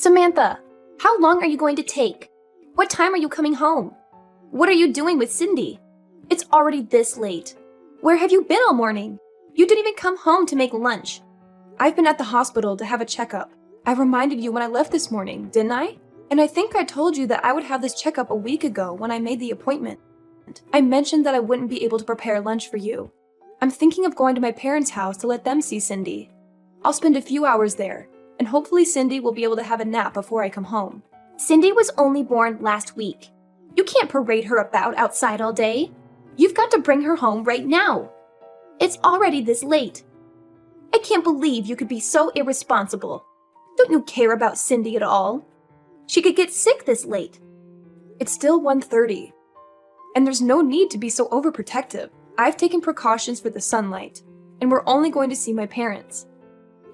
Samantha, how long are you going to take? What time are you coming home? What are you doing with Cindy? It's already this late. Where have you been all morning? You didn't even come home to make lunch. I've been at the hospital to have a checkup. I reminded you when I left this morning, didn't I? And I think I told you that I would have this checkup a week ago when I made the appointment. I mentioned that I wouldn't be able to prepare lunch for you. I'm thinking of going to my parents' house to let them see Cindy. I'll spend a few hours there, and hopefully Cindy will be able to have a nap before I come home. Cindy was only born last week. You can't parade her about outside all day. You've got to bring her home right now. It's already this late. I can't believe you could be so irresponsible. Don't you care about Cindy at all? She could get sick this late. It's still 1:30, and there's no need to be so overprotective. I've taken precautions for the sunlight, and we're only going to see my parents.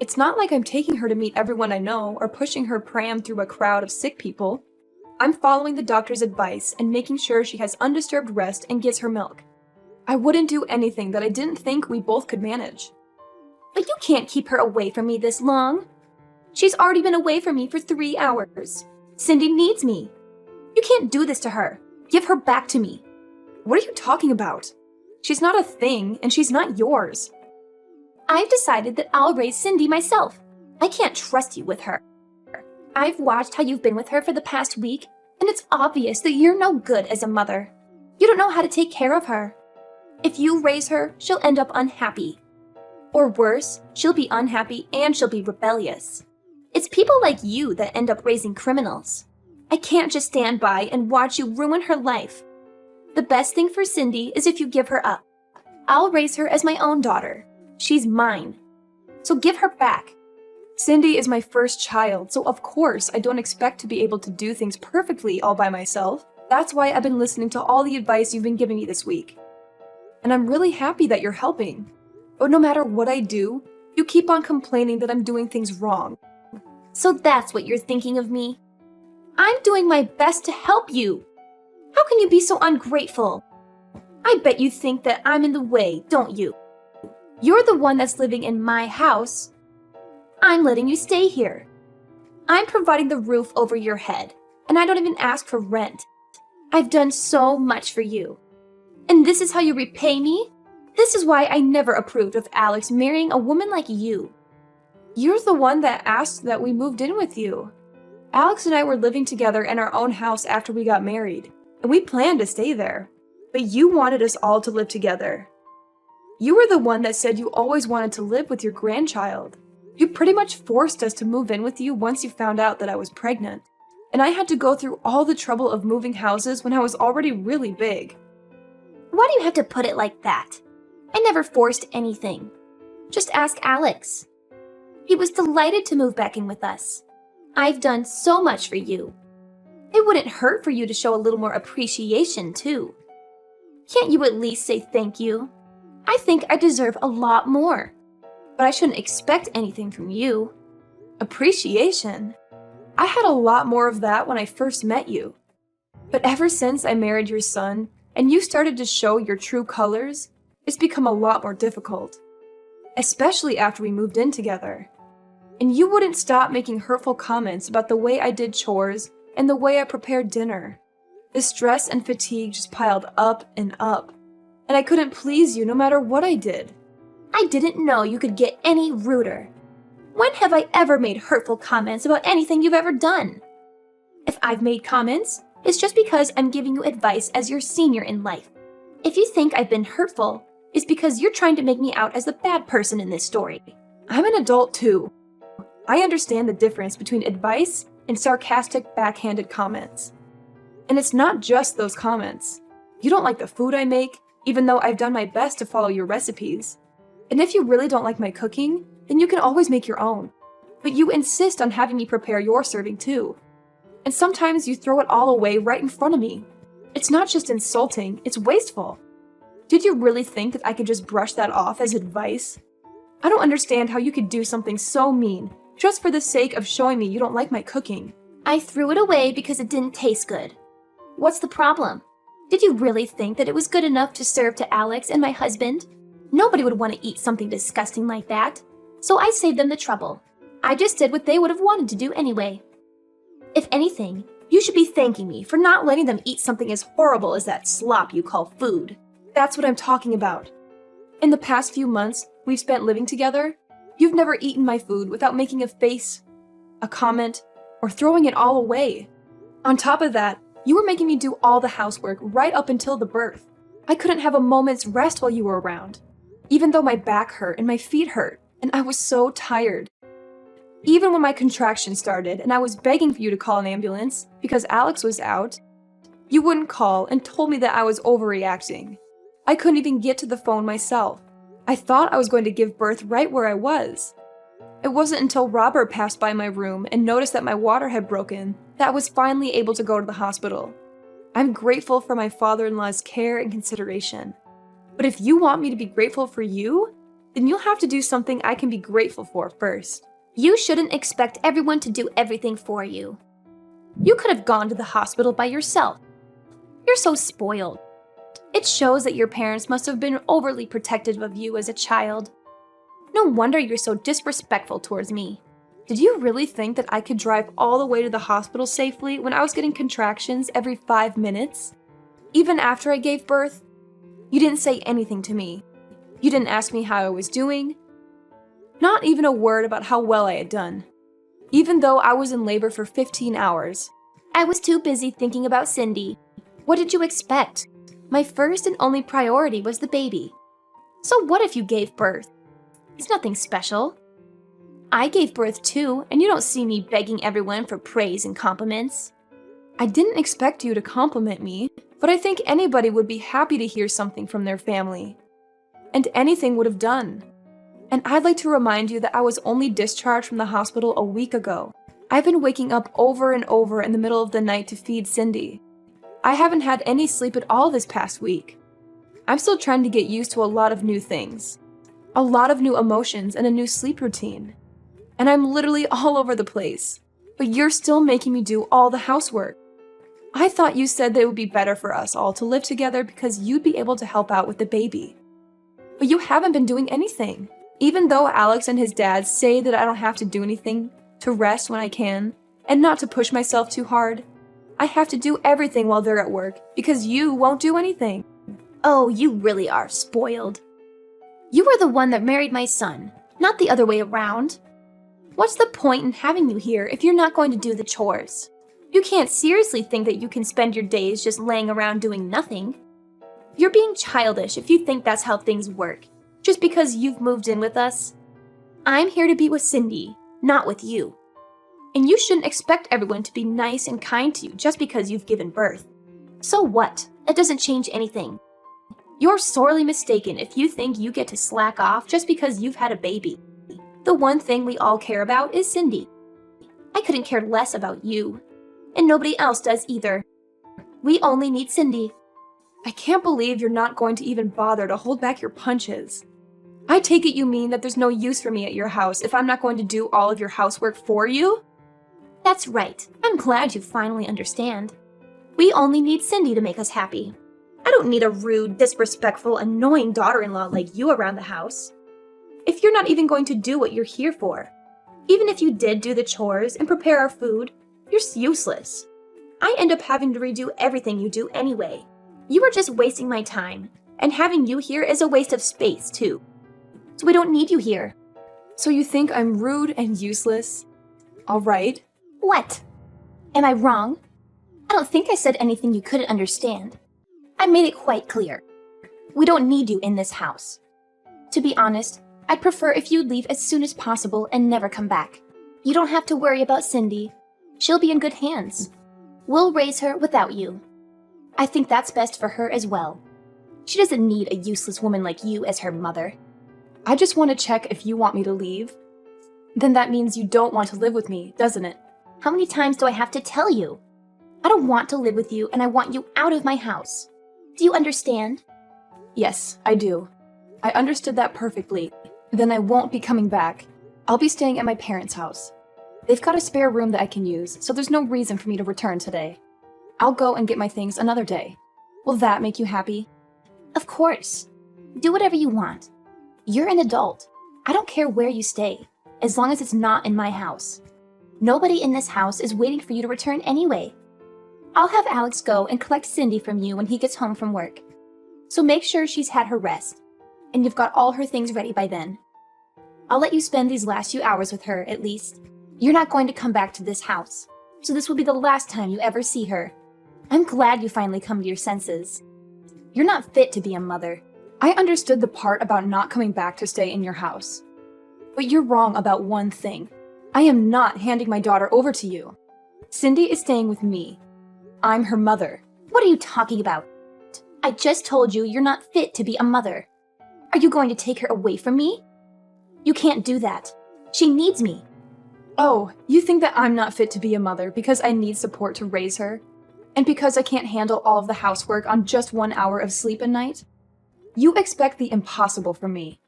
It's not like I'm taking her to meet everyone I know or pushing her pram through a crowd of sick people. I'm following the doctor's advice and making sure she has undisturbed rest and gets her milk. I wouldn't do anything that I didn't think we both could manage. But you can't keep her away from me this long. She's already been away from me for 3 hours. Cindy needs me. You can't do this to her. Give her back to me. What are you talking about? She's not a thing, and she's not yours. I've decided that I'll raise Cindy myself. I can't trust you with her. I've watched how you've been with her for the past week, and it's obvious that you're no good as a mother. You don't know how to take care of her. If you raise her, she'll end up unhappy. Or worse, she'll be unhappy and she'll be rebellious. It's people like you that end up raising criminals. I can't just stand by and watch you ruin her life. The best thing for Cindy is if you give her up. I'll raise her as my own daughter. She's mine. So give her back. Cindy is my first child, so of course I don't expect to be able to do things perfectly all by myself. That's why I've been listening to all the advice you've been giving me this week. And I'm really happy that you're helping. But no matter what I do, you keep on complaining that I'm doing things wrong. So that's what you're thinking of me? I'm doing my best to help you. How can you be so ungrateful? I bet you think that I'm in the way, don't you? You're the one that's living in my house. I'm letting you stay here. I'm providing the roof over your head, and I don't even ask for rent. I've done so much for you. And this is how you repay me? This is why I never approved of Alex marrying a woman like you. You're the one that asked that we moved in with you. Alex and I were living together in our own house after we got married, and we planned to stay there. But you wanted us all to live together. You were the one that said you always wanted to live with your grandchild. You pretty much forced us to move in with you once you found out that I was pregnant. And I had to go through all the trouble of moving houses when I was already really big. Why do you have to put it like that? I never forced anything. Just ask Alex. He was delighted to move back in with us. I've done so much for you. It wouldn't hurt for you to show a little more appreciation, too. Can't you at least say thank you? I think I deserve a lot more. But I shouldn't expect anything from you. Appreciation? I had a lot more of that when I first met you. But ever since I married your son, and you started to show your true colors, it's become a lot more difficult. Especially after we moved in together. And you wouldn't stop making hurtful comments about the way I did chores and the way I prepared dinner. The stress and fatigue just piled up and up. And I couldn't please you no matter what I did. I didn't know you could get any ruder. When have I ever made hurtful comments about anything you've ever done? If I've made comments, it's just because I'm giving you advice as your senior in life. If you think I've been hurtful, it's because you're trying to make me out as the bad person in this story. I'm an adult too. I understand the difference between advice and sarcastic, backhanded comments. And it's not just those comments. You don't like the food I make, even though I've done my best to follow your recipes. And if you really don't like my cooking, then you can always make your own. But you insist on having me prepare your serving too. And sometimes you throw it all away right in front of me. It's not just insulting, it's wasteful. Did you really think that I could just brush that off as advice? I don't understand how you could do something so mean, just for the sake of showing me you don't like my cooking. I threw it away because it didn't taste good. What's the problem? Did you really think that it was good enough to serve to Alex and my husband? Nobody would want to eat something disgusting like that. So I saved them the trouble. I just did what they would have wanted to do anyway. If anything, you should be thanking me for not letting them eat something as horrible as that slop you call food. That's what I'm talking about. In the past few months we've spent living together, you've never eaten my food without making a face, a comment, or throwing it all away. On top of that, you were making me do all the housework right up until the birth. I couldn't have a moment's rest while you were around, even though my back hurt and my feet hurt, and I was so tired. Even when my contractions started and I was begging for you to call an ambulance because Alex was out, you wouldn't call and told me that I was overreacting. I couldn't even get to the phone myself. I thought I was going to give birth right where I was. It wasn't until Robert passed by my room and noticed that my water had broken that I was finally able to go to the hospital. I'm grateful for my father-in-law's care and consideration. But if you want me to be grateful for you, then you'll have to do something I can be grateful for first. You shouldn't expect everyone to do everything for you. You could have gone to the hospital by yourself. You're so spoiled. It shows that your parents must have been overly protective of you as a child. No wonder you're so disrespectful towards me. Did you really think that I could drive all the way to the hospital safely when I was getting contractions every 5 minutes? Even after I gave birth? You didn't say anything to me. You didn't ask me how I was doing. Not even a word about how well I had done. Even though I was in labor for 15 hours. I was too busy thinking about Cindy. What did you expect? My first and only priority was the baby. So what if you gave birth? It's nothing special. I gave birth too, and you don't see me begging everyone for praise and compliments. I didn't expect you to compliment me, but I think anybody would be happy to hear something from their family. And anything would have done. And I'd like to remind you that I was only discharged from the hospital a week ago. I've been waking up over and over in the middle of the night to feed Cindy. I haven't had any sleep at all this past week. I'm still trying to get used to a lot of new things. A lot of new emotions and a new sleep routine. And I'm literally all over the place. But you're still making me do all the housework. I thought you said that it would be better for us all to live together because you'd be able to help out with the baby. But you haven't been doing anything. Even though Alex and his dad say that I don't have to do anything, to rest when I can, and not to push myself too hard, I have to do everything while they're at work because you won't do anything. Oh, you really are spoiled. You were the one that married my son, not the other way around. What's the point in having you here if you're not going to do the chores? You can't seriously think that you can spend your days just laying around doing nothing. You're being childish if you think that's how things work, just because you've moved in with us. I'm here to be with Cindy, not with you. And you shouldn't expect everyone to be nice and kind to you just because you've given birth. So what? It doesn't change anything. You're sorely mistaken if you think you get to slack off just because you've had a baby. The one thing we all care about is Cindy. I couldn't care less about you. And nobody else does either. We only need Cindy. I can't believe you're not going to even bother to hold back your punches. I take it you mean that there's no use for me at your house if I'm not going to do all of your housework for you? That's right. I'm glad you finally understand. We only need Cindy to make us happy. I don't need a rude, disrespectful, annoying daughter-in-law like you around the house. If you're not even going to do what you're here for, even if you did do the chores and prepare our food, you're useless. I end up having to redo everything you do anyway. You are just wasting my time, and having you here is a waste of space too. So we don't need you here. So you think I'm rude and useless? All right. What? Am I wrong? I don't think I said anything you couldn't understand. I made it quite clear. We don't need you in this house. To be honest, I'd prefer if you'd leave as soon as possible and never come back. You don't have to worry about Cindy. She'll be in good hands. We'll raise her without you. I think that's best for her as well. She doesn't need a useless woman like you as her mother. I just want to check if you want me to leave. Then that means you don't want to live with me, doesn't it? How many times do I have to tell you? I don't want to live with you and I want you out of my house. Do you understand? Yes, I do. I understood that perfectly. Then I won't be coming back. I'll be staying at my parents' house. They've got a spare room that I can use, so there's no reason for me to return today. I'll go and get my things another day. Will that make you happy? Of course. Do whatever you want. You're an adult. I don't care where you stay, as long as it's not in my house. Nobody in this house is waiting for you to return anyway. I'll have Alex go and collect Cindy from you when he gets home from work. So make sure she's had her rest, and you've got all her things ready by then. I'll let you spend these last few hours with her, at least. You're not going to come back to this house, so this will be the last time you ever see her. I'm glad you finally come to your senses. You're not fit to be a mother. I understood the part about not coming back to stay in your house. But you're wrong about one thing. I am not handing my daughter over to you. Cindy is staying with me. I'm her mother. What are you talking about? I just told you you're not fit to be a mother. Are you going to take her away from me? You can't do that. She needs me. Oh, you think that I'm not fit to be a mother because I need support to raise her? And because I can't handle all of the housework on just 1 hour of sleep a night? You expect the impossible from me.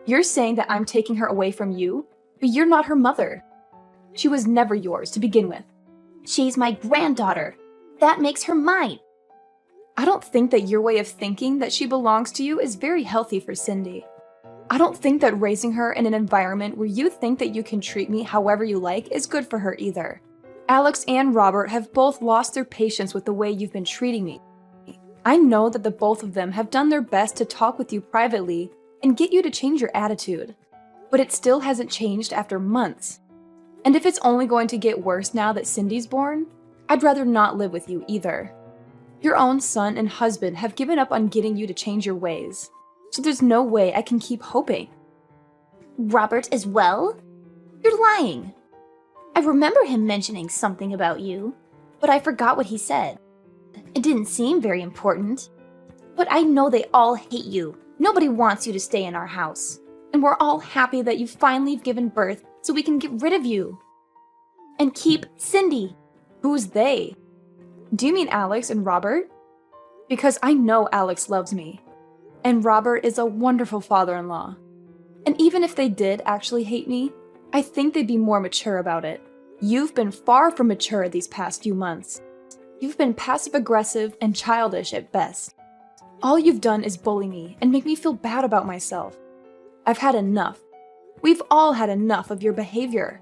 You're saying that I'm taking her away from you, but you're not her mother. She was never yours to begin with. She's my granddaughter. That makes her mine. I don't think that your way of thinking that she belongs to you is very healthy for Cindy. I don't think that raising her in an environment where you think that you can treat me however you like is good for her either. Alex and Robert have both lost their patience with the way you've been treating me. I know that the both of them have done their best to talk with you privately and get you to change your attitude, but it still hasn't changed after months. And if it's only going to get worse now that Cindy's born, I'd rather not live with you either. Your own son and husband have given up on getting you to change your ways, so there's no way I can keep hoping. Robert as well? You're lying. I remember him mentioning something about you, but I forgot what he said. It didn't seem very important. But I know they all hate you. Nobody wants you to stay in our house. And we're all happy that you finally have given birth so we can get rid of you. And keep Cindy. Who's they? Do you mean Alex and Robert? Because I know Alex loves me. And Robert is a wonderful father-in-law. And even if they did actually hate me, I think they'd be more mature about it. You've been far from mature these past few months. You've been passive-aggressive and childish at best. All you've done is bully me and make me feel bad about myself. I've had enough. We've all had enough of your behavior.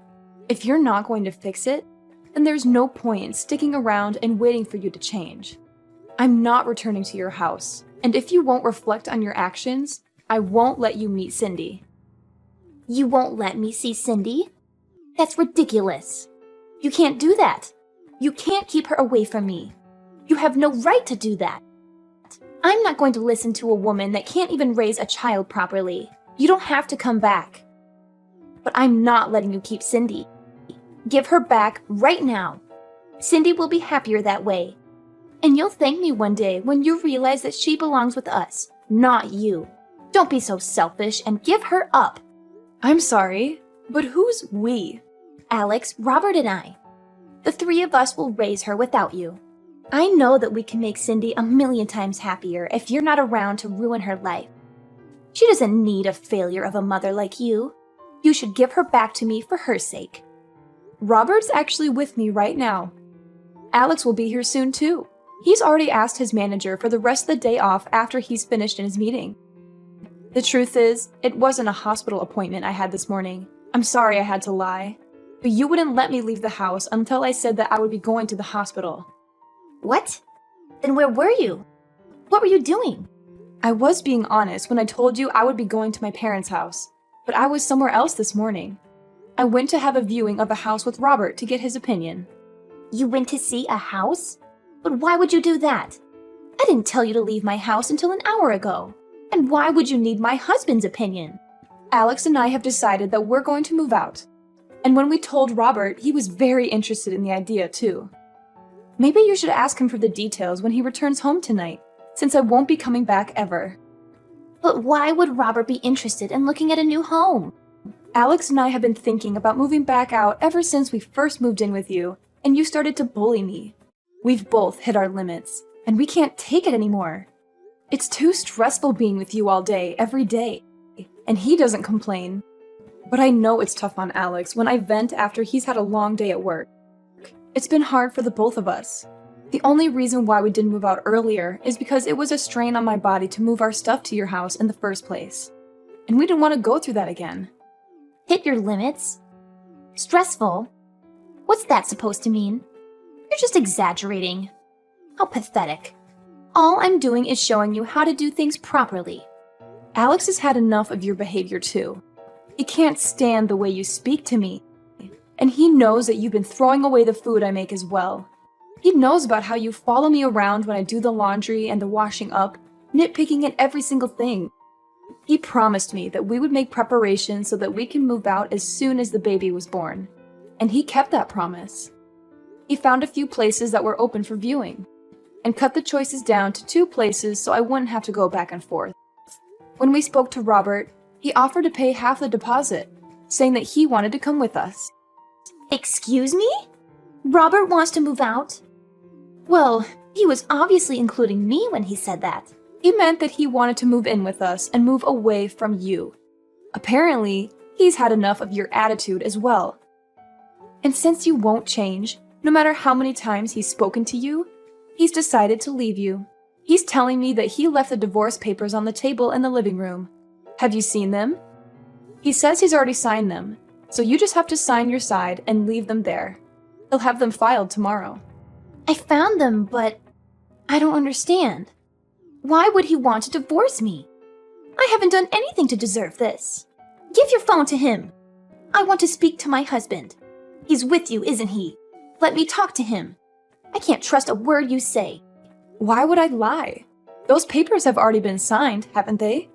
If you're not going to fix it, then there's no point in sticking around and waiting for you to change. I'm not returning to your house, and if you won't reflect on your actions, I won't let you meet Cindy. You won't let me see Cindy? That's ridiculous. You can't do that. You can't keep her away from me. You have no right to do that. I'm not going to listen to a woman that can't even raise a child properly. You don't have to come back. But I'm not letting you keep Cindy. Give her back right now. Cindy will be happier that way. And you'll thank me one day when you realize that she belongs with us, not you. Don't be so selfish and give her up. I'm sorry, but who's we? Alex, Robert, and I. The three of us will raise her without you. I know that we can make Cindy a million times happier if you're not around to ruin her life. She doesn't need a failure of a mother like you. You should give her back to me for her sake. Robert's actually with me right now. Alex will be here soon too. He's already asked his manager for the rest of the day off after he's finished in his meeting. The truth is, it wasn't a hospital appointment I had this morning. I'm sorry I had to lie. But you wouldn't let me leave the house until I said that I would be going to the hospital. What? Then where were you? What were you doing? I was being honest when I told you I would be going to my parents' house, but I was somewhere else this morning. I went to have a viewing of a house with Robert to get his opinion. You went to see a house? But why would you do that? I didn't tell you to leave my house until an hour ago. And why would you need my husband's opinion? Alex and I have decided that we're going to move out. And when we told Robert, he was very interested in the idea too. Maybe you should ask him for the details when he returns home tonight, since I won't be coming back ever. But why would Robert be interested in looking at a new home? Alex and I have been thinking about moving back out ever since we first moved in with you, and you started to bully me. We've both hit our limits, and we can't take it anymore. It's too stressful being with you all day, every day. And he doesn't complain. But I know it's tough on Alex when I vent after he's had a long day at work. It's been hard for the both of us. The only reason why we didn't move out earlier is because it was a strain on my body to move our stuff to your house in the first place. And we didn't want to go through that again. Hit your limits? Stressful? What's that supposed to mean? You're just exaggerating. How pathetic. All I'm doing is showing you how to do things properly. Alex has had enough of your behavior too. He can't stand the way you speak to me. And he knows that you've been throwing away the food I make as well. He knows about how you follow me around when I do the laundry and the washing up, nitpicking at every single thing. He promised me that we would make preparations so that we can move out as soon as the baby was born. And he kept that promise. He found a few places that were open for viewing, and cut the choices down to 2 places so I wouldn't have to go back and forth. When we spoke to Robert, he offered to pay half the deposit, saying that he wanted to come with us. Excuse me? Robert wants to move out? Well, he was obviously including me when he said that. He meant that he wanted to move in with us and move away from you. Apparently, he's had enough of your attitude as well. And since you won't change, no matter how many times he's spoken to you, he's decided to leave you. He's telling me that he left the divorce papers on the table in the living room. Have you seen them? He says he's already signed them, so you just have to sign your side and leave them there. He'll have them filed tomorrow. I found them, but I don't understand. Why would he want to divorce me? I haven't done anything to deserve this. Give your phone to him. I want to speak to my husband. He's with you, isn't he? Let me talk to him. I can't trust a word you say. Why would I lie? Those papers have already been signed, haven't they?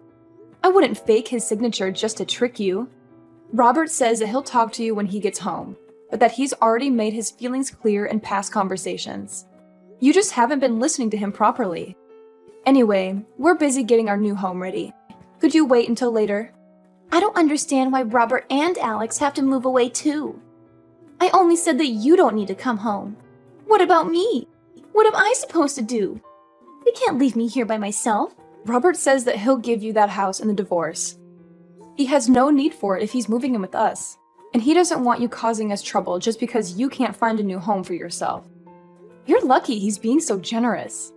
I wouldn't fake his signature just to trick you. Robert says that he'll talk to you when he gets home, but that he's already made his feelings clear in past conversations. You just haven't been listening to him properly. Anyway, we're busy getting our new home ready. Could you wait until later? I don't understand why Robert and Alex have to move away too. I only said that you don't need to come home. What about me? What am I supposed to do? You can't leave me here by myself. Robert says that he'll give you that house in the divorce. He has no need for it if he's moving in with us. And he doesn't want you causing us trouble just because you can't find a new home for yourself. You're lucky he's being so generous.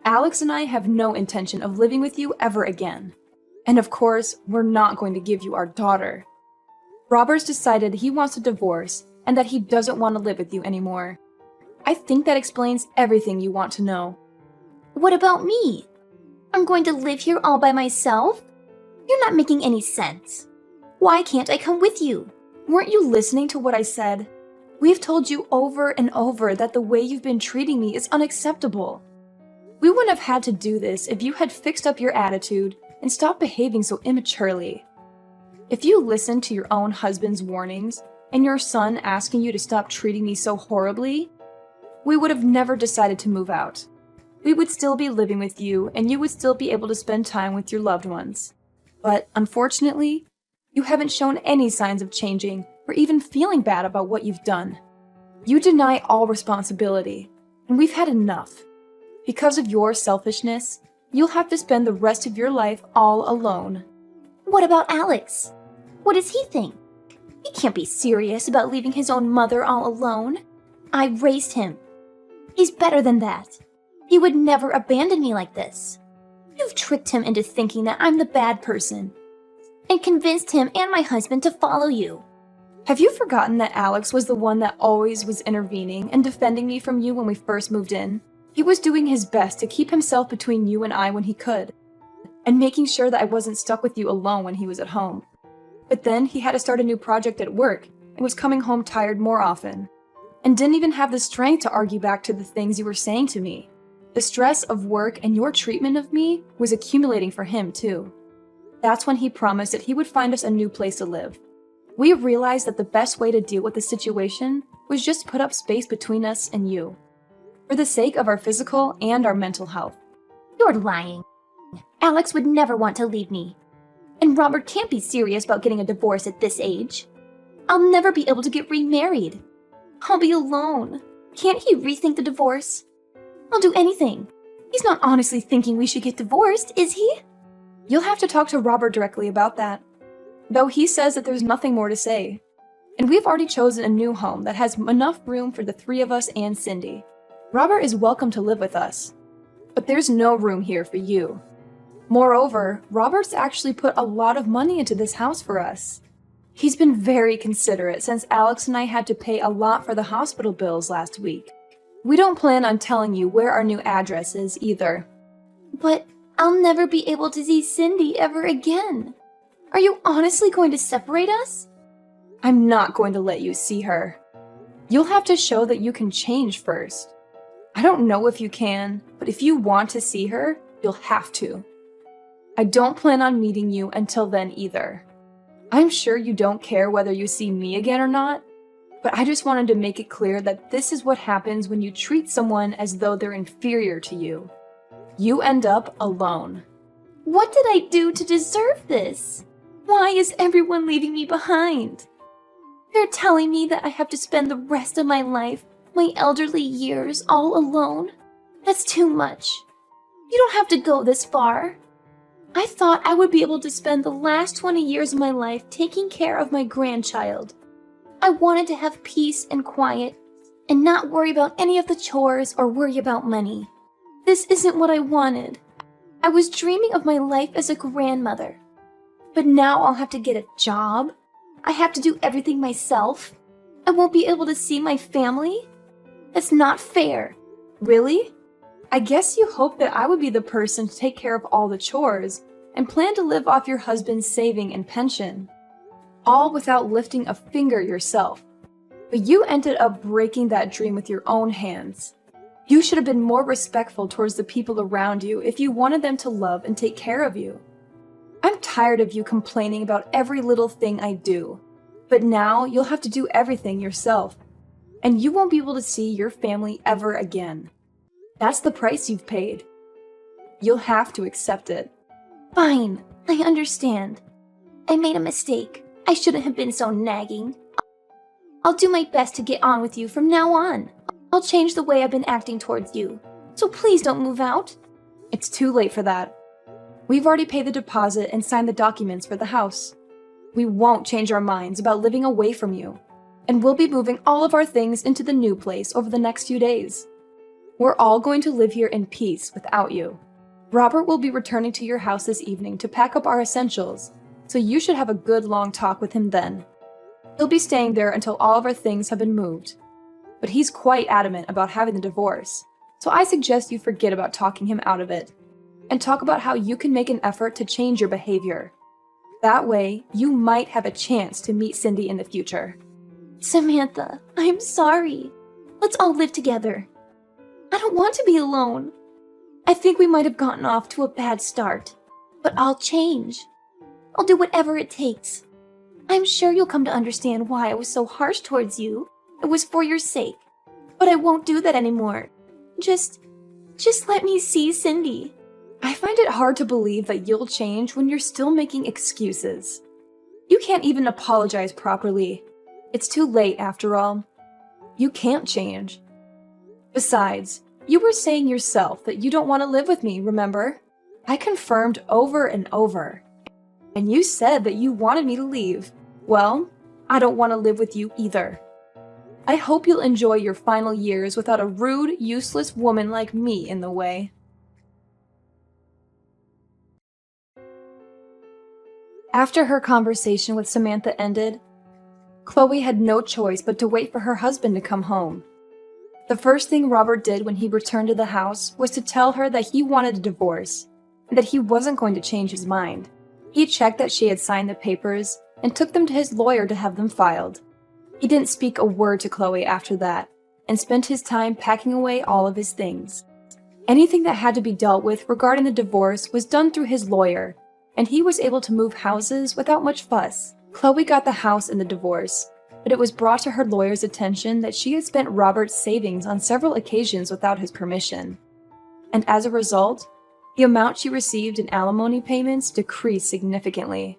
Alex and I have no intention of living with you ever again. And of course, we're not going to give you our daughter. Robert's decided he wants a divorce and that he doesn't want to live with you anymore. I think that explains everything you want to know. What about me? I'm going to live here all by myself? You're not making any sense. Why can't I come with you? Weren't you listening to what I said? We've told you over and over that the way you've been treating me is unacceptable. We wouldn't have had to do this if you had fixed up your attitude and stopped behaving so immaturely. If you listened to your own husband's warnings and your son asking you to stop treating me so horribly, we would have never decided to move out. We would still be living with you and you would still be able to spend time with your loved ones. But unfortunately, you haven't shown any signs of changing or even feeling bad about what you've done. You deny all responsibility, and we've had enough. Because of your selfishness, you'll have to spend the rest of your life all alone. What about Alex? What does he think? He can't be serious about leaving his own mother all alone. I raised him. He's better than that. He would never abandon me like this. You've tricked him into thinking that I'm the bad person, and convinced him and my husband to follow you. Have you forgotten that Alex was the one that always was intervening and defending me from you when we first moved in? He was doing his best to keep himself between you and I when he could, and making sure that I wasn't stuck with you alone when he was at home. But then he had to start a new project at work and was coming home tired more often, and didn't even have the strength to argue back to the things you were saying to me. The stress of work and your treatment of me was accumulating for him too. That's when he promised that he would find us a new place to live. We realized that the best way to deal with the situation was just put up space between us and you, for the sake of our physical and our mental health. You're lying. Alex would never want to leave me. And Robert can't be serious about getting a divorce at this age. I'll never be able to get remarried. I'll be alone. Can't he rethink the divorce? I'll do anything. He's not honestly thinking we should get divorced, is he? You'll have to talk to Robert directly about that. Though he says that there's nothing more to say. And we've already chosen a new home that has enough room for the 3 of us and Cindy. Robert is welcome to live with us. But there's no room here for you. Moreover, Robert's actually put a lot of money into this house for us. He's been very considerate since Alex and I had to pay a lot for the hospital bills last week. We don't plan on telling you where our new address is either. But I'll never be able to see Cindy ever again. Are you honestly going to separate us? I'm not going to let you see her. You'll have to show that you can change first. I don't know if you can, but if you want to see her, you'll have to. I don't plan on meeting you until then either. I'm sure you don't care whether you see me again or not, but I just wanted to make it clear that this is what happens when you treat someone as though they're inferior to you. You end up alone. What did I do to deserve this? Why is everyone leaving me behind? They're telling me that I have to spend the rest of my life, my elderly years, all alone. That's too much. You don't have to go this far. I thought I would be able to spend the last 20 years of my life taking care of my grandchild. I wanted to have peace and quiet and not worry about any of the chores or worry about money. This isn't what I wanted. I was dreaming of my life as a grandmother. But now I'll have to get a job. I have to do everything myself. I won't be able to see my family. That's not fair. Really? I guess you hoped that I would be the person to take care of all the chores and plan to live off your husband's saving and pension, all without lifting a finger yourself. But you ended up breaking that dream with your own hands. You should have been more respectful towards the people around you if you wanted them to love and take care of you. I'm tired of you complaining about every little thing I do, but now you'll have to do everything yourself, and you won't be able to see your family ever again. That's the price you've paid. You'll have to accept it. Fine, I understand. I made a mistake. I shouldn't have been so nagging. I'll do my best to get on with you from now on. I'll change the way I've been acting towards you. So please don't move out. It's too late for that. We've already paid the deposit and signed the documents for the house. We won't change our minds about living away from you, and we'll be moving all of our things into the new place over the next few days. We're all going to live here in peace without you. Robert will be returning to your house this evening to pack up our essentials, so you should have a good long talk with him then. He'll be staying there until all of our things have been moved. But he's quite adamant about having the divorce, so I suggest you forget about talking him out of it, and talk about how you can make an effort to change your behavior. That way, you might have a chance to meet Cindy in the future. Samantha, I'm sorry. Let's all live together. I don't want to be alone. I think we might have gotten off to a bad start, but I'll change. I'll do whatever it takes. I'm sure you'll come to understand why I was so harsh towards you. It was for your sake. But I won't do that anymore. Just let me see Cindy. I find it hard to believe that you'll change when you're still making excuses. You can't even apologize properly. It's too late after all. You can't change. Besides, you were saying yourself that you don't want to live with me, remember? I confirmed over and over. And you said that you wanted me to leave. Well, I don't want to live with you either. I hope you'll enjoy your final years without a rude, useless woman like me in the way. After her conversation with Samantha ended, Chloe had no choice but to wait for her husband to come home. The first thing Robert did when he returned to the house was to tell her that he wanted a divorce, and that he wasn't going to change his mind. He checked that she had signed the papers and took them to his lawyer to have them filed. He didn't speak a word to Chloe after that, and spent his time packing away all of his things. Anything that had to be dealt with regarding the divorce was done through his lawyer, and he was able to move houses without much fuss. Chloe got the house in the divorce, but it was brought to her lawyer's attention that she had spent Robert's savings on several occasions without his permission. And as a result, the amount she received in alimony payments decreased significantly.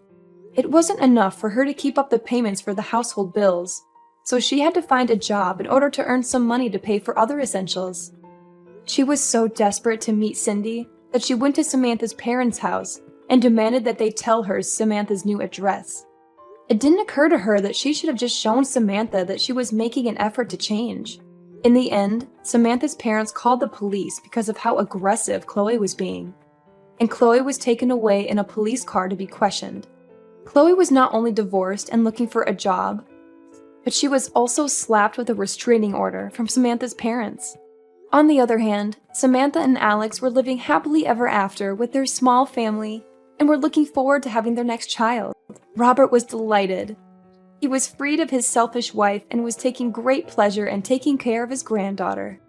It wasn't enough for her to keep up the payments for the household bills, so she had to find a job in order to earn some money to pay for other essentials. She was so desperate to meet Cindy that she went to Samantha's parents' house and demanded that they tell her Samantha's new address. It didn't occur to her that she should have just shown Samantha that she was making an effort to change. In the end, Samantha's parents called the police because of how aggressive Chloe was being, and Chloe was taken away in a police car to be questioned. Chloe was not only divorced and looking for a job, but she was also slapped with a restraining order from Samantha's parents. On the other hand, Samantha and Alex were living happily ever after with their small family and were looking forward to having their next child. Robert was delighted. He was freed of his selfish wife and was taking great pleasure in taking care of his granddaughter.